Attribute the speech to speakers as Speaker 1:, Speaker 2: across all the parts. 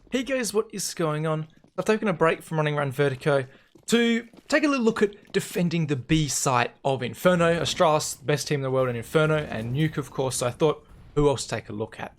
Speaker 1: Hey guys, what is going on? I've taken a break from running around Vertigo to take a little look at defending the B site of Inferno. Astralis, the best team in the world in Inferno, and Nuke of course, so I thought, who else to take a look at?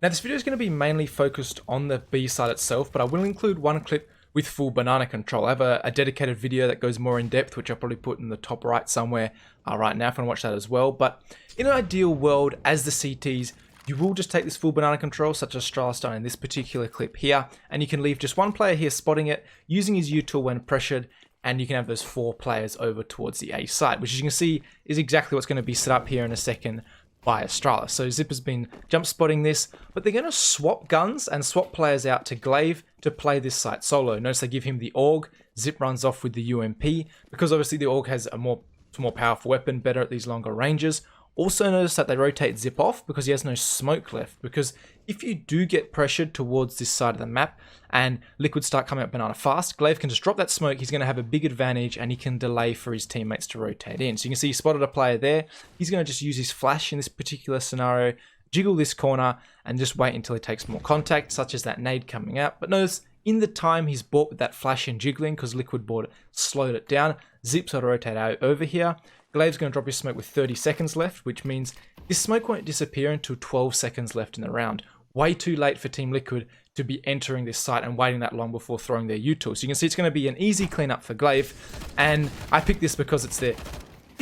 Speaker 1: Now this video is going to be mainly focused on the B site itself, but I will include one clip with full banana control. I have a dedicated video that goes more in depth, which I'll probably put in the top right somewhere right now if you want to watch that as well. But in an ideal world, as the CTs, you will just take this full banana control, such as Astralis done in this particular clip here, and you can leave just one player here spotting it, using his U tool when pressured, and you can have those 4 players over towards the A site, which as you can see is exactly what's going to be set up here in a second by Astralis. So Xyp has been jump spotting this, but they're going to swap guns and swap players out to Gla1ve to play this site solo. Notice they give him the AUG, Xyp runs off with the UMP, because obviously the AUG has a more powerful weapon, better at these longer ranges. Also notice that they rotate Xyp off because he has no smoke left, because if you do get pressured towards this side of the map and Liquid start coming up banana fast, Gla1ve can just drop that smoke, he's going to have a big advantage and he can delay for his teammates to rotate in. So you can see he spotted a player there, he's going to just use his flash in this particular scenario, jiggle this corner and just wait until he takes more contact, such as that nade coming out. But notice, in the time he's bought with that flash and jiggling, because Liquid bought it, slowed it down, Xyp's got to rotate out over here. Gla1ve's going to drop his smoke with 30 seconds left, which means this smoke won't disappear until 12 seconds left in the round. Way too late for Team Liquid to be entering this site and waiting that long before throwing their U-tool. So you can see it's going to be an easy cleanup for Gla1ve, and I picked this because it's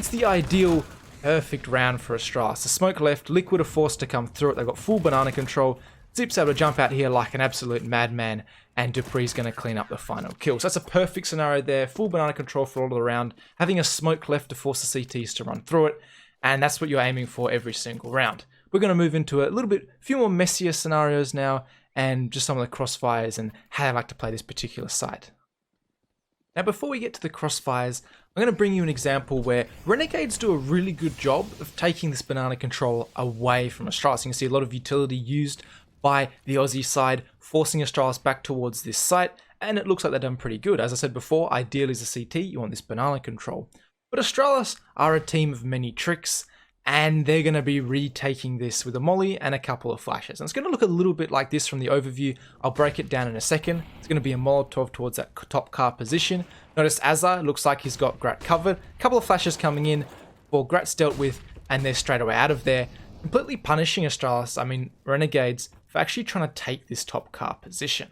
Speaker 1: the ideal, perfect round for Astralis. The smoke left, Liquid are forced to come through it, they've got full banana control, Xyp's able to jump out here like an absolute madman, and dupreeh's going to clean up the final kill. So that's a perfect scenario there, full banana control for all of the round, having a smoke left to force the CTs to run through it, and that's what you're aiming for every single round. We're going to move into a few more messier scenarios now, and just some of the crossfires and how I like to play this particular site. Now before we get to the crossfires, I'm going to bring you an example where Renegades do a really good job of taking this banana control away from Astralis. You can see a lot of utility used by the Aussie side, forcing Astralis back towards this site, and it looks like they've done pretty good. As I said before, ideally as a CT, you want this banana control. But Astralis are a team of many tricks, and they're going to be retaking this with a molly and a couple of flashes. And it's going to look a little bit like this from the overview. I'll break it down in a second. It's going to be a Molotov towards that top car position. Notice Azza looks like he's got Grat covered. A couple of flashes coming in, well, Grat's dealt with, and they're straight away out of there, completely punishing Astralis, Renegades, for actually trying to take this top car position.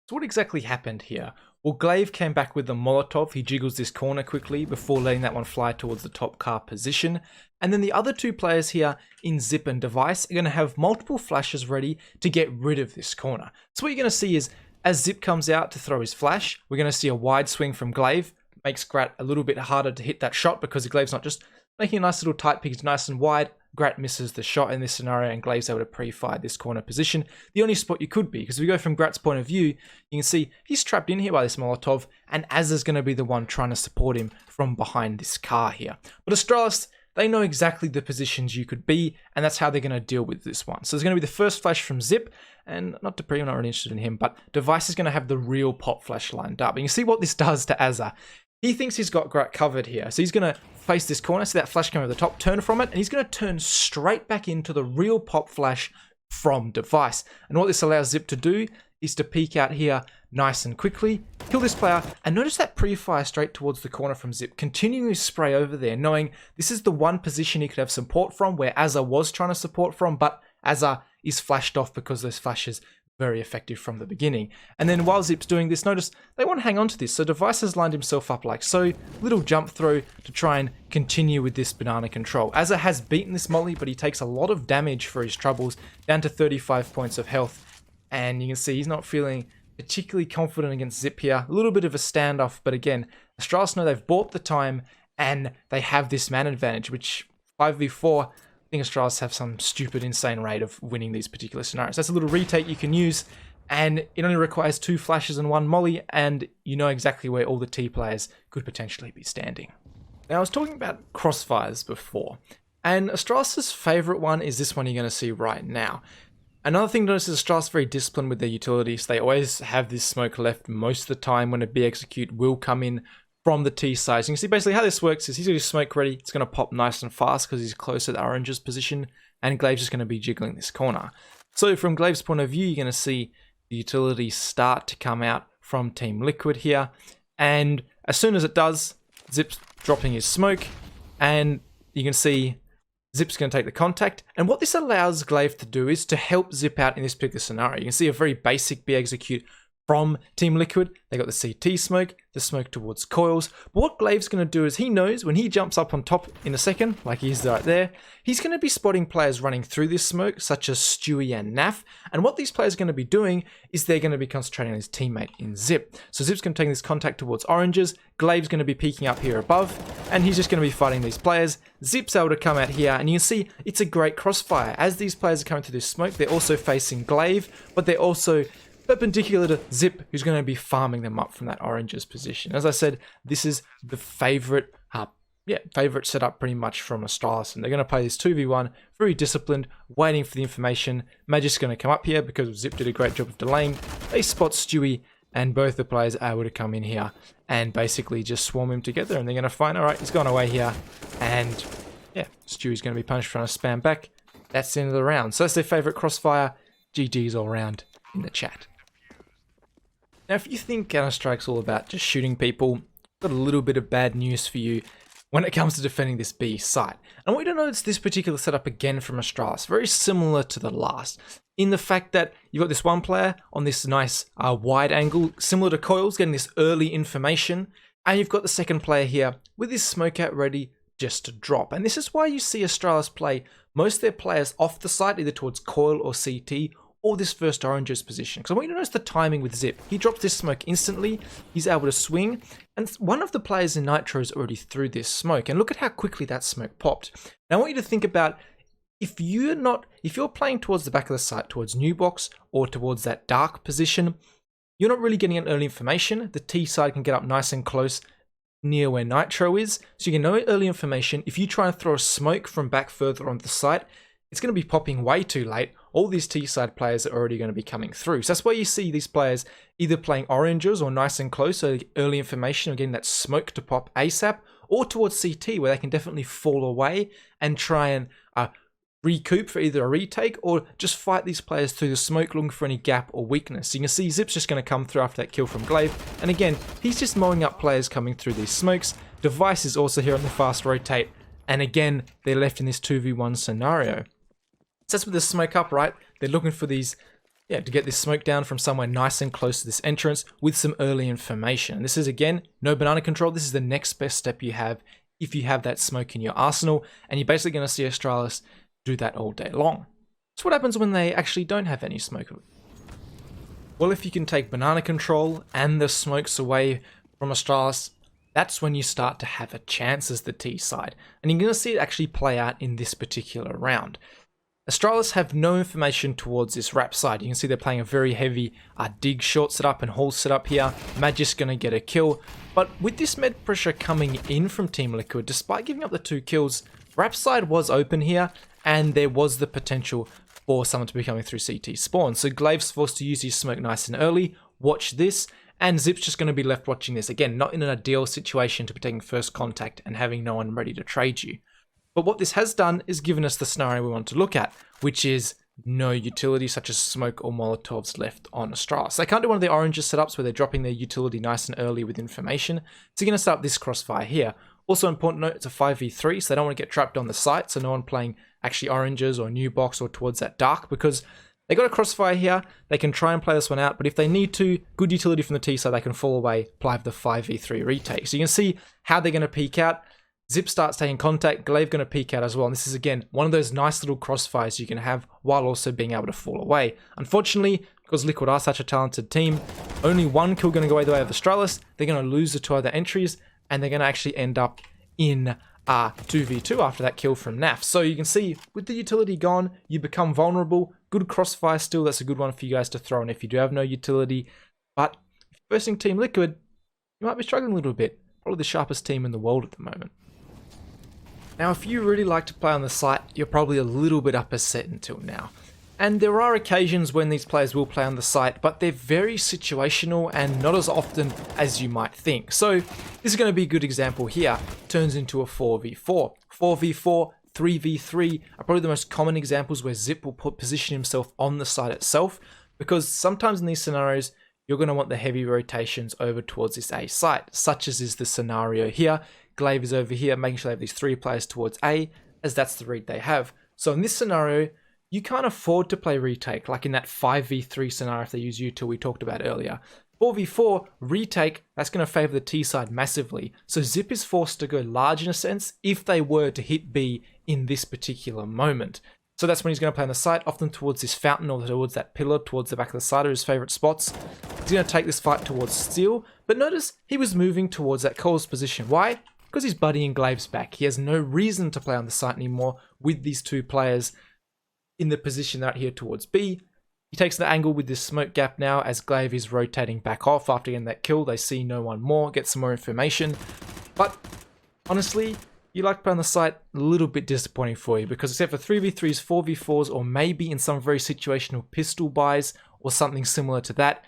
Speaker 1: So what exactly happened here? Well, Gla1ve came back with the Molotov, he jiggles this corner quickly before letting that one fly towards the top car position. And then the other 2 players here in Xyp and Device are going to have multiple flashes ready to get rid of this corner. So what you're going to see is, as Xyp comes out to throw his flash, we're going to see a wide swing from Gla1ve, makes Grat a little bit harder to hit that shot because Gla1ve's not just making a nice little tight pick, it's nice and wide. Grat misses the shot in this scenario and Gla1ve's able to pre-fire this corner position. The only spot you could be, because if we go from Grat's point of view, you can see he's trapped in here by this Molotov, and Azza's going to be the one trying to support him from behind this car here. But Astralis, they know exactly the positions you could be, and that's how they're going to deal with this one. So there's going to be the first flash from Xyp, and not dupreeh, I'm not really interested in him, but Device is going to have the real pop flash lined up. And you see what this does to Azza. He thinks he's got Grat covered here, so he's going to face this corner, see that flash come over the top, turn from it, and he's going to turn straight back into the real pop flash from Device. And what this allows Xyp to do is to peek out here nice and quickly, kill this player, and notice that pre-fire straight towards the corner from Xyp, continuing to spray over there, knowing this is the one position he could have support from, where Azza was trying to support from, but Azza is flashed off because those flashes very effective from the beginning. And then while Xyp's doing this, notice they want to hang on to this. So Device has lined himself up like so, little jump throw to try and continue with this banana control. Azza has beaten this molly, but he takes a lot of damage for his troubles, down to 35 points of health. And you can see he's not feeling particularly confident against Xyp here. A little bit of a standoff, but again, Astralis know they've bought the time and they have this man advantage, which 5v4, I think Astralis have some stupid, insane rate of winning these particular scenarios. That's a little retake you can use, and it only requires 2 flashes and 1 molly, and you know exactly where all the T players could potentially be standing. Now, I was talking about crossfires before, and Astralis' favourite one is this one you're going to see right now. Another thing to notice is Astralis very disciplined with their utilities. They always have this smoke left most of the time when a B execute will come in from the T side. So you can see basically how this works is he's got his smoke ready. It's going to pop nice and fast because he's close to the orange's position, and Gla1ve's just going to be jiggling this corner. So from Gla1ve's point of view, you're going to see the utilities start to come out from Team Liquid here. And as soon as it does, Xyp's dropping his smoke, and you can see Xyp's going to take the contact. And what this allows Gla1ve to do is to help Xyp out in this particular scenario. You can see a very basic B execute from Team Liquid. They got the CT smoke, the smoke towards coils. But what Gla1ve's going to do is he knows when he jumps up on top in a second, like he's right there, he's going to be spotting players running through this smoke, such as Stewie and Naf. And what these players are going to be doing is they're going to be concentrating on his teammate in Xyp. So Xyp's going to take this contact towards oranges. Gla1ve's going to be peeking up here above, and he's just going to be fighting these players. Xyp's able to come out here, and you can see it's a great crossfire. As these players are coming through this smoke, they're also facing Gla1ve, but they're also perpendicular to Xyp, who's going to be farming them up from that oranges position. As I said, this is the favorite setup pretty much from Astralis, and they're going to play this 2v1, very disciplined, waiting for the information. Magic's going to come up here because Xyp did a great job of delaying. They spot Stewie, and both the players are able to come in here and basically just swarm him together, and they're going to find, all right, he's gone away here, and yeah, Stewie's going to be punished for trying to spam back. That's the end of the round. So that's their favorite crossfire. GG's all round in the chat. Now, if you think Counter-Strike's all about just shooting people, I've got a little bit of bad news for you when it comes to defending this B site. And what you don't know is this particular setup again from Astralis, very similar to the last, in the fact that you've got this one player on this nice wide angle, similar to coils, getting this early information, and you've got the second player here with his smoke out ready just to drop. And this is why you see Astralis play most of their players off the site, either towards coil or CT, or this first oranges position. Because I want you to notice the timing with Xyp. He drops this smoke instantly, he's able to swing, and one of the players in Nitro is already through this smoke, and look at how quickly that smoke popped. Now I want you to think about, if you're playing towards the back of the site, towards new box, or towards that dark position, you're not really getting an early information. The T side can get up nice and close near where Nitro is, so you can know early information. If you try and throw a smoke from back further onto the site, it's going to be popping way too late. All these T-side players are already going to be coming through. So that's why you see these players either playing oranges or nice and close, so early information, or getting that smoke to pop ASAP, or towards CT, where they can definitely fall away and try and recoup for either a retake, or just fight these players through the smoke, looking for any gap or weakness. So you can see Xyp's just going to come through after that kill from Gla1ve, and again, he's just mowing up players coming through these smokes. Device is also here on the fast rotate, and again, they're left in this 2v1 scenario. So that's with the smoke up, right? They're looking for these, to get this smoke down from somewhere nice and close to this entrance with some early information. And this is, again, no banana control. This is the next best step you have if you have that smoke in your arsenal. And you're basically going to see Astralis do that all day long. So what happens when they actually don't have any smoke? Well, if you can take banana control and the smokes away from Astralis, that's when you start to have a chance as the T side. And you're going to see it actually play out in this particular round. Astralis have no information towards this wrap side. You can see they're playing a very heavy dig short setup and haul setup here. Magic's going to get a kill. But with this med pressure coming in from Team Liquid, despite giving up the 2 kills, wrap side was open here, and there was the potential for someone to be coming through CT spawn. So Gla1ve's forced to use his smoke nice and early. Watch this. And Xyp's just going to be left watching this. Again, not in an ideal situation to be taking first contact and having no one ready to trade you. But what this has done is given us the scenario we want to look at, which is no utility such as smoke or molotovs left on Astralis. So they can't do one of the oranges setups where they're dropping their utility nice and early with information. So you're going to set up this crossfire here. Also important note, it's a 5v3, so they don't want to get trapped on the site, so no one playing actually oranges or new box or towards that dark, because they got a crossfire here. They can try and play this one out, but if they need to, good utility from the T side, they can fall away, apply the 5v3 retake. So you can see how they're going to peek out. Xyp starts taking contact, Gla1ve going to peek out as well, and this is again one of those nice little crossfires you can have while also being able to fall away. Unfortunately, because Liquid are such a talented team, only one kill going to go away the way of Astralis. They're going to lose the 2 other entries, and they're going to actually end up in 2v2 after that kill from Naf. So you can see, with the utility gone, you become vulnerable. Good crossfire still, that's a good one for you guys to throw in if you do have no utility. But if you're versing Team Liquid, you might be struggling a little bit. Probably the sharpest team in the world at the moment. Now, if you really like to play on the site, you're probably a little bit up a set until now. And there are occasions when these players will play on the site, but they're very situational and not as often as you might think. So this is going to be a good example here. Turns into a 4v4. 4v4, 3v3 are probably the most common examples where Xyp will position himself on the site itself. because sometimes in these scenarios, you're going to want the heavy rotations over towards this A site, such as is the scenario here. Gla1ve is over here, making sure they have these 3 players towards A, as that's the read they have. So in this scenario, you can't afford to play retake, like in that 5v3 scenario if they use util we talked about earlier. 4v4, retake, that's going to favor the T side massively. So Xyp is forced to go large in a sense if they were to hit B in this particular moment. So that's when he's going to play on the site, often towards this fountain or towards that pillar, towards the back of the side, are his favorite spots. He's going to take this fight towards steel, but notice he was moving towards that Cole's position. Why? Because he's buddying Gla1ve's back. He has no reason to play on the site anymore with these 2 players in the position out here towards B. He takes the angle with this smoke gap now as Gla1ve is rotating back off after getting that kill. They see no one more, get some more information. But honestly, you like to play on the site, a little bit disappointing for you, because except for 3v3s, 4v4s, or maybe in some very situational pistol buys or something similar to that,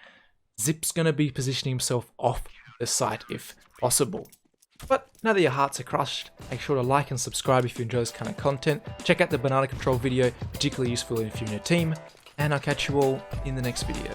Speaker 1: Xyp's going to be positioning himself off the site if possible. But now that your hearts are crushed, make sure to like and subscribe if you enjoy this kind of content. Check out the banana control video, particularly useful if you're in your team, and I'll catch you all in the next video.